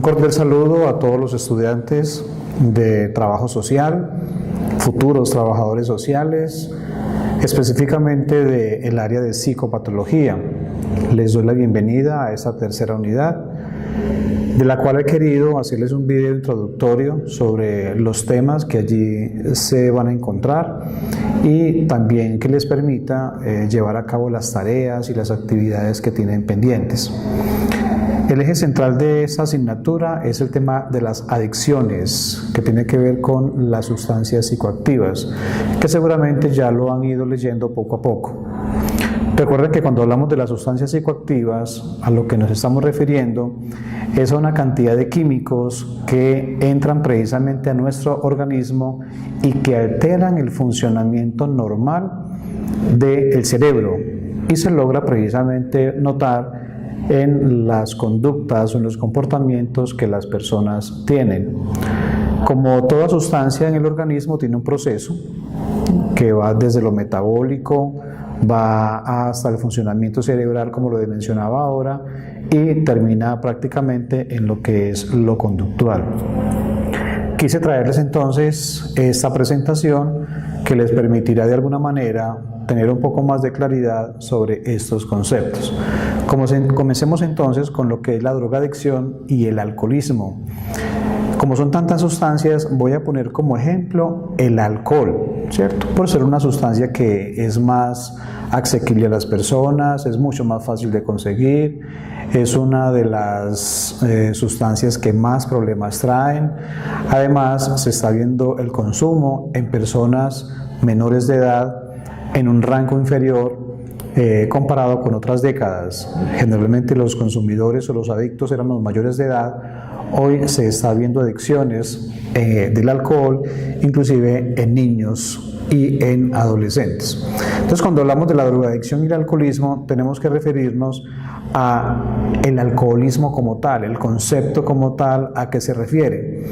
cordial saludo a todos los estudiantes de trabajo social, futuros trabajadores sociales, específicamente del área de psicopatología. Les doy la bienvenida a esta tercera unidad, de la cual he querido hacerles un video introductorio sobre los temas que allí se van a encontrar y también que les permita llevar a cabo las tareas y las actividades que tienen pendientes. El eje central de esta asignatura es el tema de las adicciones, que tiene que ver con las sustancias psicoactivas, que seguramente ya lo han ido leyendo poco a poco. Recuerden que cuando hablamos de las sustancias psicoactivas, a lo que nos estamos refiriendo es a una cantidad de químicos que entran precisamente a nuestro organismo y que alteran el funcionamiento normal del cerebro, y se logra precisamente notar en las conductas o en los comportamientos que las personas tienen. Como toda sustancia en el organismo tiene un proceso que va desde lo metabólico, va hasta el funcionamiento cerebral, como lo mencionaba ahora, y termina prácticamente en lo que es lo conductual. Quise traerles entonces esta presentación que les permitirá de alguna manera tener un poco más de claridad sobre estos conceptos. Comencemos entonces con lo que es la drogadicción y el alcoholismo. Como son tantas sustancias, voy a poner como ejemplo el alcohol, ¿cierto? Por ser una sustancia que es más asequible a las personas, es mucho más fácil de conseguir, es una de las sustancias que más problemas traen. Además, se está viendo el consumo en personas menores de edad en un rango inferior comparado con otras décadas. Generalmente los consumidores o los adictos eran los mayores de edad. Hoy se está viendo adicciones del alcohol, inclusive en niños y en adolescentes. Entonces, cuando hablamos de la drogadicción y el alcoholismo, tenemos que referirnos a el alcoholismo como tal, el concepto como tal, a qué se refiere.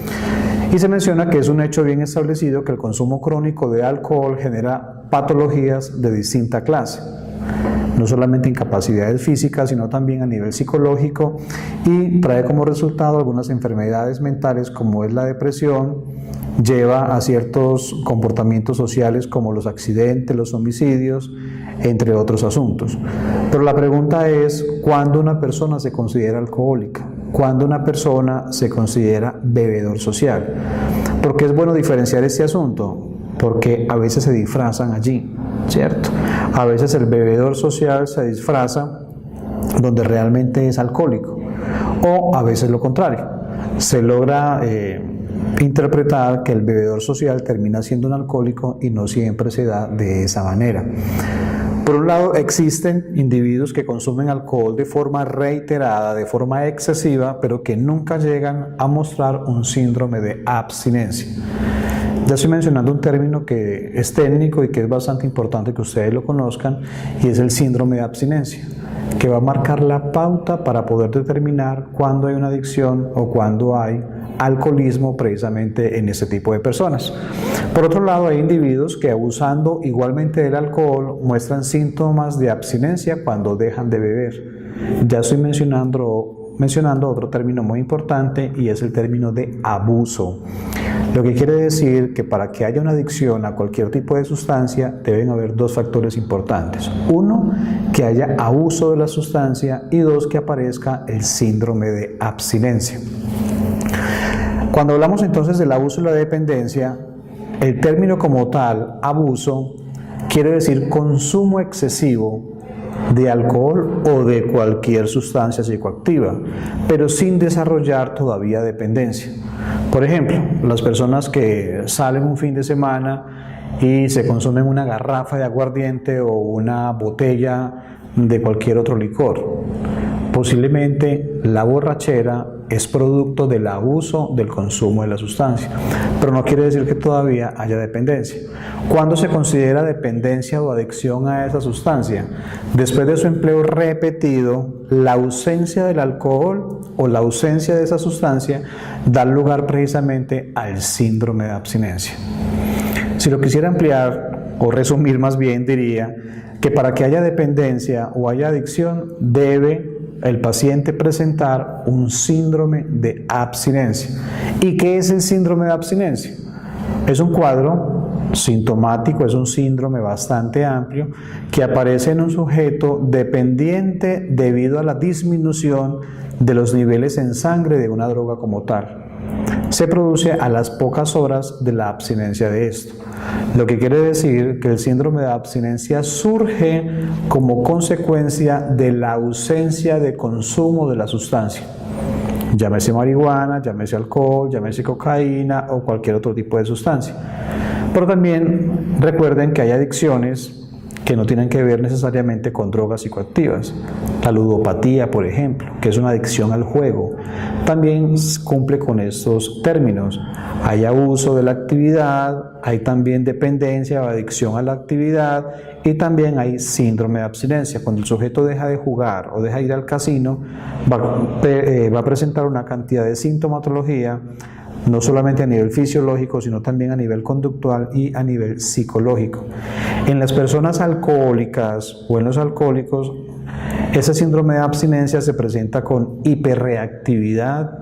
Y se menciona que es un hecho bien establecido que el consumo crónico de alcohol genera patologías de distinta clase, no solamente incapacidades físicas, sino también a nivel psicológico, y trae como resultado algunas enfermedades mentales como es la depresión, lleva a ciertos comportamientos sociales como los accidentes, los homicidios, entre otros asuntos. Pero la pregunta es, ¿cuándo una persona se considera alcohólica? ¿Cuándo una persona se considera bebedor social? ¿Por qué es bueno diferenciar este asunto? Porque a veces se disfrazan allí, ¿cierto? A veces el bebedor social se disfraza donde realmente es alcohólico, o a veces lo contrario, se logra interpretar que el bebedor social termina siendo un alcohólico y no siempre se da de esa manera. Por un lado, existen individuos que consumen alcohol de forma reiterada, de forma excesiva, pero que nunca llegan a mostrar un síndrome de abstinencia. Ya estoy mencionando un término que es técnico y que es bastante importante que ustedes lo conozcan, y es el síndrome de abstinencia, que va a marcar la pauta para poder determinar cuándo hay una adicción o cuándo hay alcoholismo precisamente en este tipo de personas. Por otro lado, hay individuos que, abusando igualmente del alcohol, muestran síntomas de abstinencia cuando dejan de beber. Ya estoy mencionando otro término muy importante, y es el término de abuso. Lo que quiere decir que para que haya una adicción a cualquier tipo de sustancia deben haber dos factores importantes. Uno, que haya abuso de la sustancia, y dos, que aparezca el síndrome de abstinencia. Cuando hablamos entonces del abuso y la dependencia, el término como tal, abuso, quiere decir consumo excesivo de alcohol o de cualquier sustancia psicoactiva, pero sin desarrollar todavía dependencia. Por ejemplo, las personas que salen un fin de semana y se consumen una garrafa de aguardiente o una botella de cualquier otro licor. Posiblemente la borrachera es producto del abuso del consumo de la sustancia, pero no quiere decir que todavía haya dependencia. ¿Cuándo se considera dependencia o adicción a esa sustancia? Después de su empleo repetido, la ausencia del alcohol o la ausencia de esa sustancia da lugar precisamente al síndrome de abstinencia. Si lo quisiera ampliar o resumir más bien, diría que para que haya dependencia o haya adicción debe el paciente presentar un síndrome de abstinencia. ¿Y qué es el síndrome de abstinencia? Es un cuadro sintomático, es un síndrome bastante amplio que aparece en un sujeto dependiente debido a la disminución de los niveles en sangre de una droga como tal. Se produce a las pocas horas de la abstinencia de esto, lo que quiere decir que el síndrome de abstinencia surge como consecuencia de la ausencia de consumo de la sustancia. Llámese marihuana, llámese alcohol, llámese cocaína o cualquier otro tipo de sustancia. Pero también recuerden que hay adicciones que no tienen que ver necesariamente con drogas psicoactivas. La ludopatía, por ejemplo, que es una adicción al juego, también cumple con estos términos. Hay abuso de la actividad, hay también dependencia o adicción a la actividad y también hay síndrome de abstinencia. Cuando el sujeto deja de jugar o deja de ir al casino, va a presentar una cantidad de sintomatología, no solamente a nivel fisiológico, sino también a nivel conductual y a nivel psicológico. En las personas alcohólicas o en los alcohólicos, ese síndrome de abstinencia se presenta con hiperreactividad,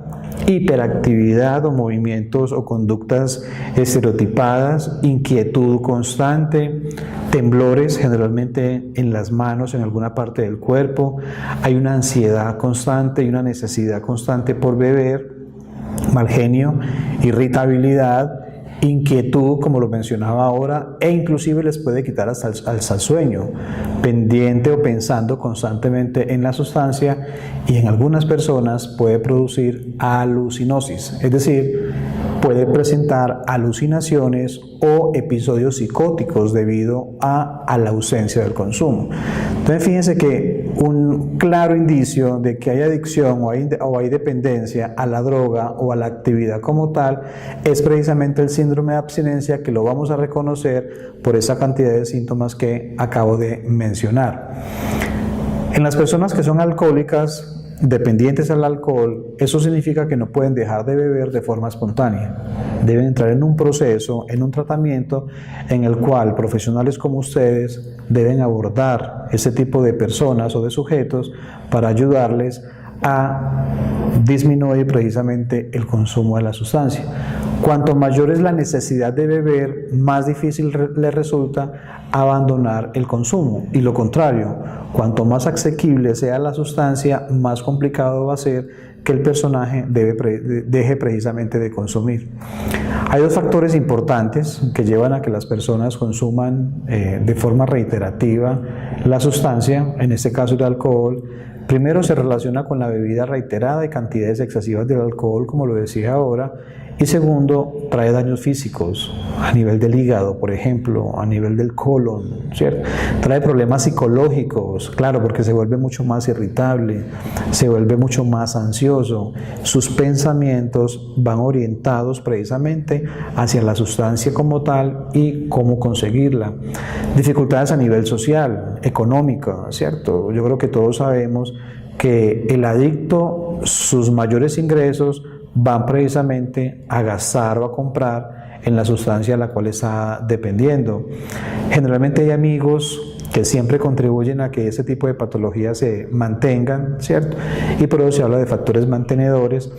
hiperactividad o movimientos o conductas estereotipadas, inquietud constante, temblores generalmente en las manos, en alguna parte del cuerpo, hay una ansiedad constante y una necesidad constante por beber, mal genio, irritabilidad, inquietud, como lo mencionaba ahora, e inclusive les puede quitar hasta el sueño, pendiente o pensando constantemente en la sustancia, y en algunas personas puede producir alucinosis, es decir, puede presentar alucinaciones o episodios psicóticos debido a la ausencia del consumo. Entonces fíjense que un claro indicio de que hay adicción o hay dependencia a la droga o a la actividad como tal es precisamente el síndrome de abstinencia, que lo vamos a reconocer por esa cantidad de síntomas que acabo de mencionar. En las personas que son alcohólicas, dependientes al alcohol, eso significa que no pueden dejar de beber de forma espontánea. Deben entrar en un proceso, en un tratamiento en el cual profesionales como ustedes deben abordar ese tipo de personas o de sujetos para ayudarles a disminuir precisamente el consumo de la sustancia. Cuanto mayor es la necesidad de beber, más difícil le resulta abandonar el consumo, y lo contrario, cuanto más asequible sea la sustancia, más complicado va a ser que el personaje deje precisamente de consumir. Hay dos factores importantes que llevan a que las personas consuman de forma reiterativa la sustancia, en este caso el alcohol. Primero, se relaciona con la bebida reiterada y cantidades excesivas del alcohol, como lo decía ahora. Y segundo, trae daños físicos a nivel del hígado, por ejemplo, a nivel del colon, ¿cierto? Trae problemas psicológicos, claro, porque se vuelve mucho más irritable, se vuelve mucho más ansioso. Sus pensamientos van orientados precisamente hacia la sustancia como tal y cómo conseguirla. Dificultades a nivel social, económico, ¿cierto? Yo creo que todos sabemos que el adicto, sus mayores ingresos van precisamente a gastar o a comprar en la sustancia a la cual está dependiendo. Generalmente hay amigos que siempre contribuyen a que ese tipo de patologías se mantengan, ¿cierto? Y por eso se habla de factores mantenedores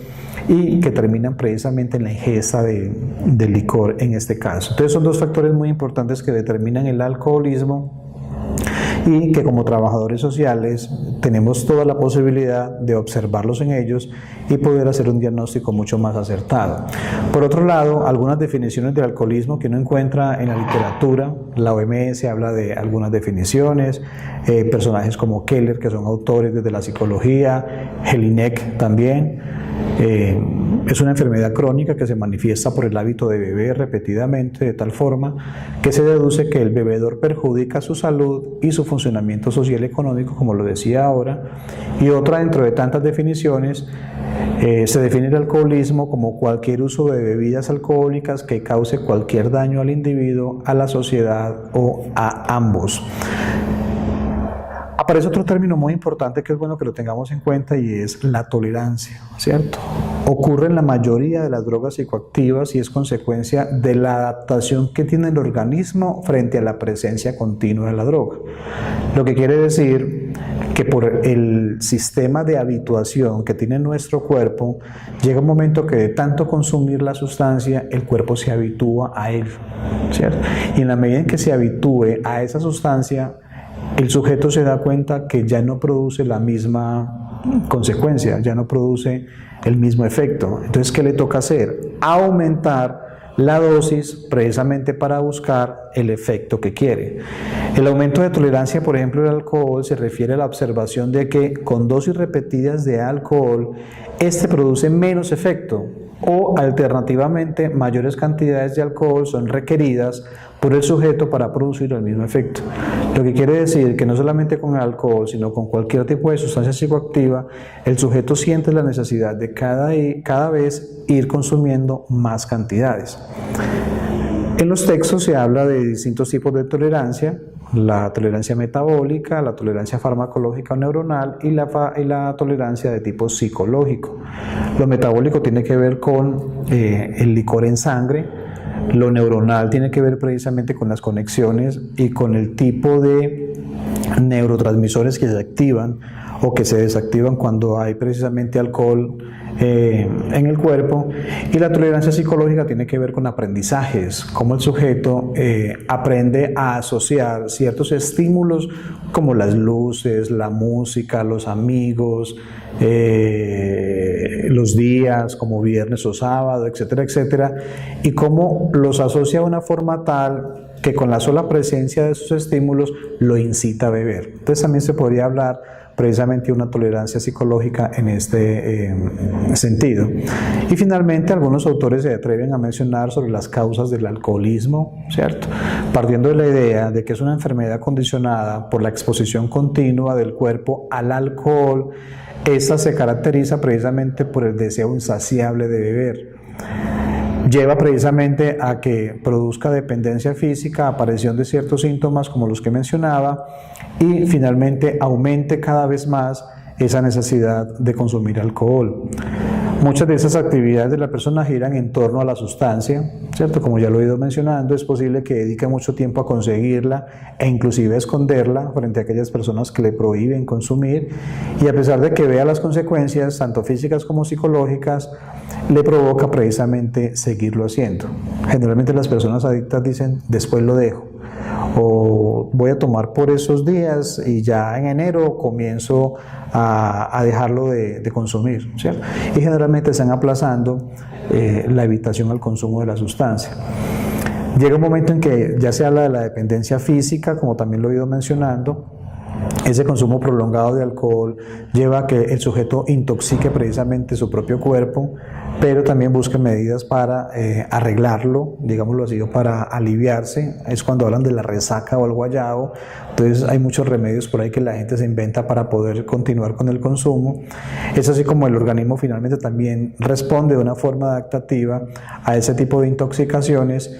y que terminan precisamente en la ingesta de licor en este caso. Entonces son dos factores muy importantes que determinan el alcoholismo, y que como trabajadores sociales tenemos toda la posibilidad de observarlos en ellos y poder hacer un diagnóstico mucho más acertado. Por otro lado, algunas definiciones del alcoholismo que uno encuentra en la literatura, la OMS habla de algunas definiciones, personajes como Keller, que son autores desde la psicología, Jelinek también. Es una enfermedad crónica que se manifiesta por el hábito de beber repetidamente, de tal forma que se deduce que el bebedor perjudica su salud y su funcionamiento social y económico, como lo decía ahora. Y otra, dentro de tantas definiciones, se define el alcoholismo como cualquier uso de bebidas alcohólicas que cause cualquier daño al individuo, a la sociedad o a ambos. Aparece otro término muy importante que es bueno que lo tengamos en cuenta, y es la tolerancia, ¿cierto? Ocurre en la mayoría de las drogas psicoactivas y es consecuencia de la adaptación que tiene el organismo frente a la presencia continua de la droga. Lo que quiere decir que por el sistema de habituación que tiene nuestro cuerpo, llega un momento que de tanto consumir la sustancia, el cuerpo se habitúa a él, ¿cierto? Y en la medida en que se habitúe a esa sustancia, el sujeto se da cuenta que ya no produce la misma consecuencia, ya no produce el mismo efecto. Entonces, ¿qué le toca hacer? Aumentar la dosis precisamente para buscar el efecto que quiere. El aumento de tolerancia, por ejemplo, al alcohol se refiere a la observación de que con dosis repetidas de alcohol, este produce menos efecto, o alternativamente mayores cantidades de alcohol son requeridas por el sujeto para producir el mismo efecto. Lo que quiere decir que no solamente con el alcohol, sino con cualquier tipo de sustancia psicoactiva, el sujeto siente la necesidad de cada vez ir consumiendo más cantidades. En los textos se habla de distintos tipos de tolerancia: la tolerancia metabólica, la tolerancia farmacológica o neuronal y la tolerancia de tipo psicológico. Lo metabólico tiene que ver con el licor en sangre, lo neuronal tiene que ver precisamente con las conexiones y con el tipo de neurotransmisores que se activan o que se desactivan cuando hay precisamente alcohol en el cuerpo. Y la tolerancia psicológica tiene que ver con aprendizajes, cómo el sujeto aprende a asociar ciertos estímulos como las luces, la música, los amigos, los días como viernes o sábado, etcétera, etcétera, y cómo los asocia de una forma tal que con la sola presencia de esos estímulos lo incita a beber. Entonces también se podría hablar precisamente de una tolerancia psicológica en este sentido. Y finalmente, algunos autores se atreven a mencionar sobre las causas del alcoholismo, ¿cierto? Partiendo de la idea de que es una enfermedad condicionada por la exposición continua del cuerpo al alcohol. Esta se caracteriza precisamente por el deseo insaciable de beber. Lleva precisamente a que produzca dependencia física, aparición de ciertos síntomas como los que mencionaba, y finalmente aumente cada vez más esa necesidad de consumir alcohol. Muchas de esas actividades de la persona giran en torno a la sustancia, ¿cierto? Como ya lo he ido mencionando, es posible que dedique mucho tiempo a conseguirla e inclusive a esconderla frente a aquellas personas que le prohíben consumir, y a pesar de que vea las consecuencias, tanto físicas como psicológicas, le provoca precisamente seguirlo haciendo. Generalmente las personas adictas dicen, después lo dejo, o voy a tomar por esos días y ya en enero comienzo a dejarlo de consumir, ¿cierto? Y generalmente están aplazando la evitación al consumo de la sustancia. Llega un momento en que ya se habla de la dependencia física, como también lo he ido mencionando. Ese consumo prolongado de alcohol lleva a que el sujeto intoxique precisamente su propio cuerpo, pero también busque medidas para arreglarlo, digámoslo así, o para aliviarse. Es cuando hablan de la resaca o el guayabo. Entonces hay muchos remedios por ahí que la gente se inventa para poder continuar con el consumo. Es así como el organismo finalmente también responde de una forma adaptativa a ese tipo de intoxicaciones,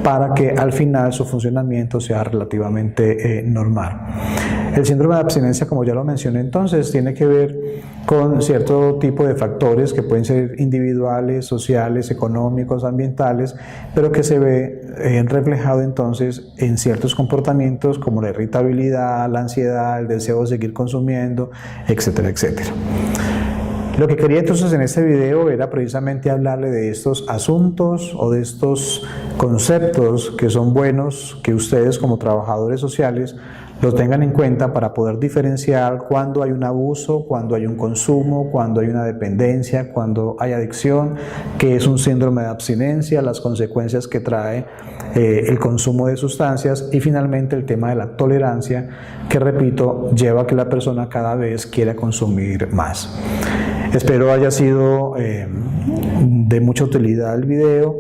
para que al final su funcionamiento sea relativamente normal. El síndrome de abstinencia, como ya lo mencioné entonces, tiene que ver con cierto tipo de factores que pueden ser individuales, sociales, económicos, ambientales, pero que se ve reflejado entonces en ciertos comportamientos como la irritabilidad, la ansiedad, el deseo de seguir consumiendo, etcétera, etcétera. Lo que quería entonces en este video era precisamente hablarle de estos asuntos o de estos conceptos que son buenos que ustedes como trabajadores sociales los tengan en cuenta para poder diferenciar cuando hay un abuso, cuando hay un consumo, cuando hay una dependencia, cuando hay adicción, qué es un síndrome de abstinencia, las consecuencias que trae el consumo de sustancias, y finalmente el tema de la tolerancia, que repito, lleva a que la persona cada vez quiera consumir más. Espero haya sido de mucha utilidad el video,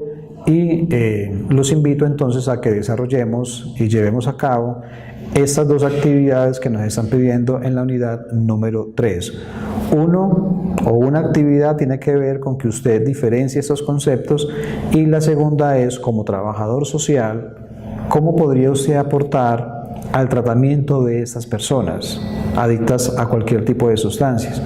y los invito entonces a que desarrollemos y llevemos a cabo estas dos actividades que nos están pidiendo en la unidad número 3. Una actividad tiene que ver con que usted diferencie estos conceptos, y la segunda es, como trabajador social, ¿cómo podría usted aportar al tratamiento de estas personas adictas a cualquier tipo de sustancias?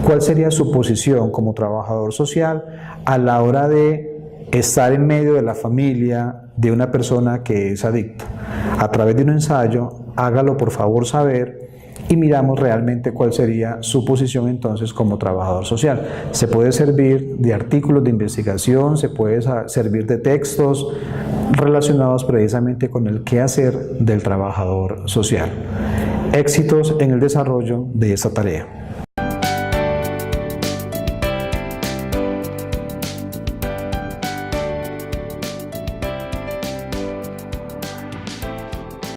¿Cuál sería su posición como trabajador social a la hora de estar en medio de la familia de una persona que es adicta? A través de un ensayo, hágalo por favor saber, y miramos realmente cuál sería su posición entonces como trabajador social. Se puede servir de artículos de investigación, se puede servir de textos relacionados precisamente con el quehacer del trabajador social. Éxitos en el desarrollo de esta tarea.